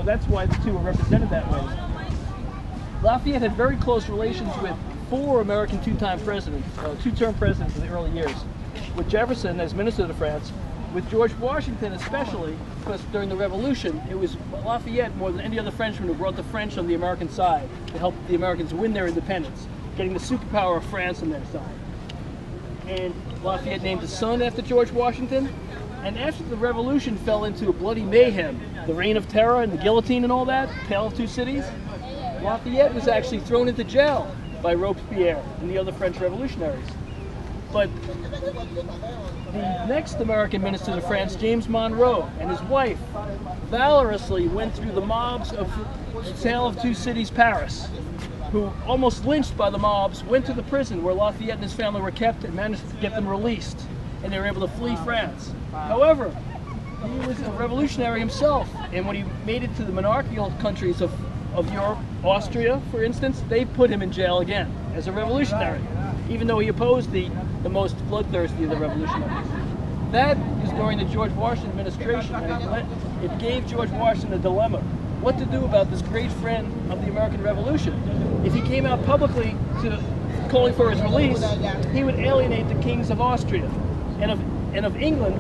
that's why the two are represented that way. Lafayette had very close relations with four American two-term presidents in the early years, with Jefferson as Minister to France, with George Washington especially, because during the Revolution, it was Lafayette more than any other Frenchman who brought the French on the American side to help the Americans win their independence, getting the superpower of France on their side. And Lafayette named his son after George Washington, and after the Revolution fell into a bloody mayhem, the Reign of Terror and the guillotine and all that, Tale of Two Cities, Lafayette was actually thrown into jail by Robespierre and the other French revolutionaries. But the next American minister to France, James Monroe, and his wife valorously went through the mobs of Tale of Two Cities, Paris, who, almost lynched by the mobs, went to the prison where Lafayette and his family were kept and managed to get them released, and they were able to flee France. However, he was a revolutionary himself, and when he made it to the monarchical countries of Europe, Austria, for instance, they put him in jail again as a revolutionary, even though he opposed the most bloodthirsty of the revolutionaries. That is during the George Washington administration, and it gave George Washington a dilemma: what to do about this great friend of the American Revolution. If he came out publicly calling for his release, he would alienate the kings of Austria and of England,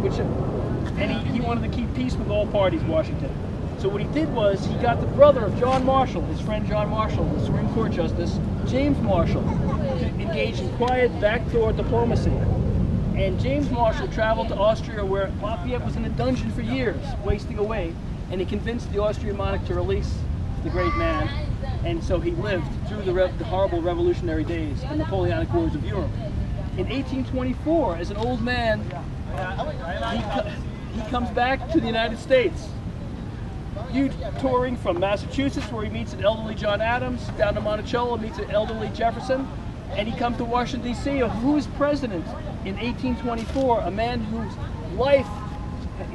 and he wanted to keep peace with all parties, Washington. So what he did was he got the brother of John Marshall, his friend John Marshall, the Supreme Court Justice, James Marshall, to engage in quiet backdoor diplomacy. And James Marshall traveled to Austria, where Lafayette was in a dungeon for years, wasting away, and he convinced the Austrian monarch to release the great man, and so he lived through the horrible revolutionary days, the Napoleonic Wars of Europe. In 1824, as an old man, he comes back to the United States, touring from Massachusetts, where he meets an elderly John Adams, down to Monticello, meets an elderly Jefferson, and he comes to Washington, D.C., who is president in 1824, a man whose life,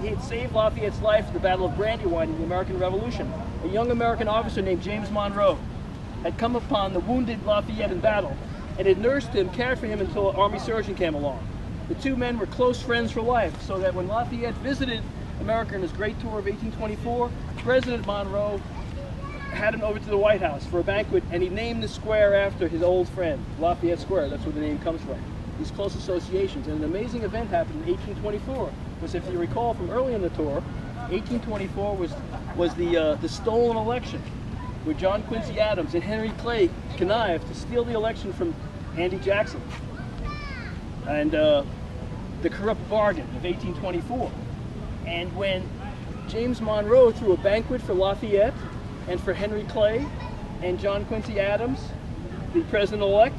he had saved Lafayette's life in the Battle of Brandywine in the American Revolution. A young American officer named James Monroe had come upon the wounded Lafayette in battle and had nursed him, cared for him until an army surgeon came along. The two men were close friends for life, so that when Lafayette visited America in his great tour of 1824, President Monroe had him over to the White House for a banquet, and he named the square after his old friend, Lafayette Square. That's where the name comes from. These close associations. And an amazing event happened in 1824, was, if you recall from early in the tour, 1824 was the stolen election, where John Quincy Adams and Henry Clay connived to steal the election from Andy Jackson, and the corrupt bargain of 1824. And when James Monroe threw a banquet for Lafayette and for Henry Clay and John Quincy Adams, the president-elect,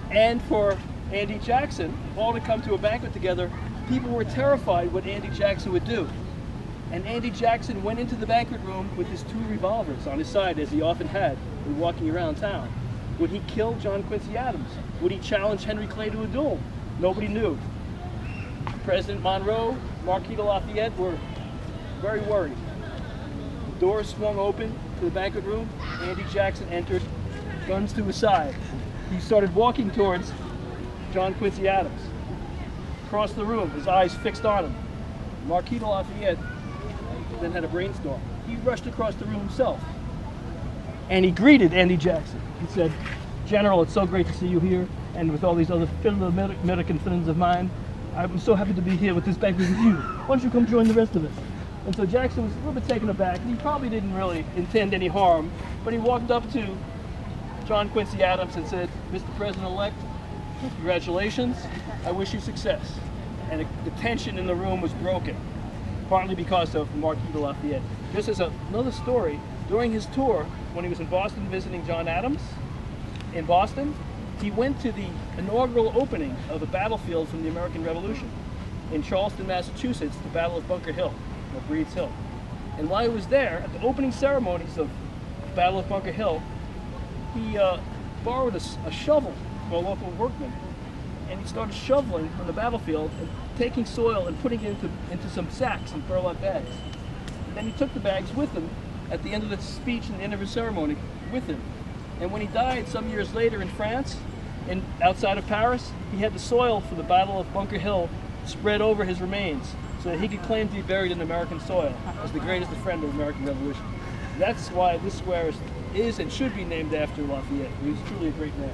and for Andy Jackson, all to come to a banquet together, people were terrified what Andy Jackson would do. And Andy Jackson went into the banquet room with his two revolvers on his side, as he often had when walking around town. Would he kill John Quincy Adams? Would he challenge Henry Clay to a duel? Nobody knew. President Monroe, Marquis de Lafayette were very worried. The doors swung open to the banquet room. Andy Jackson entered, guns to his side. He started walking towards John Quincy Adams. Across the room, his eyes fixed on him. Marquis de Lafayette then had a brainstorm. He rushed across the room himself, and he greeted Andy Jackson. He said, "General, it's so great to see you here, and with all these other fellow American friends of mine. I'm so happy to be here with this banquet with you. Why don't you come join the rest of us?" And so Jackson was a little bit taken aback, and he probably didn't really intend any harm, but he walked up to John Quincy Adams and said, "Mr. President-elect, congratulations, I wish you success." And the tension in the room was broken, partly because of Marquis de Lafayette. Just as another story, during his tour, when he was in Boston visiting John Adams, in Boston, he went to the inaugural opening of a battlefield from the American Revolution in Charleston, Massachusetts, the Battle of Bunker Hill, or Breed's Hill. And while he was there, at the opening ceremonies of the Battle of Bunker Hill, he borrowed a shovel from a local workman, and he started shoveling on the battlefield and taking soil and putting it into some sacks and burlap bags. And then he took the bags with him at the end of the speech and the end of his ceremony with him. And when he died some years later in France, outside of Paris, he had the soil for the Battle of Bunker Hill spread over his remains so that he could claim to be buried in American soil as the greatest friend of the American Revolution. That's why this square is and should be named after Lafayette. He was truly a great man.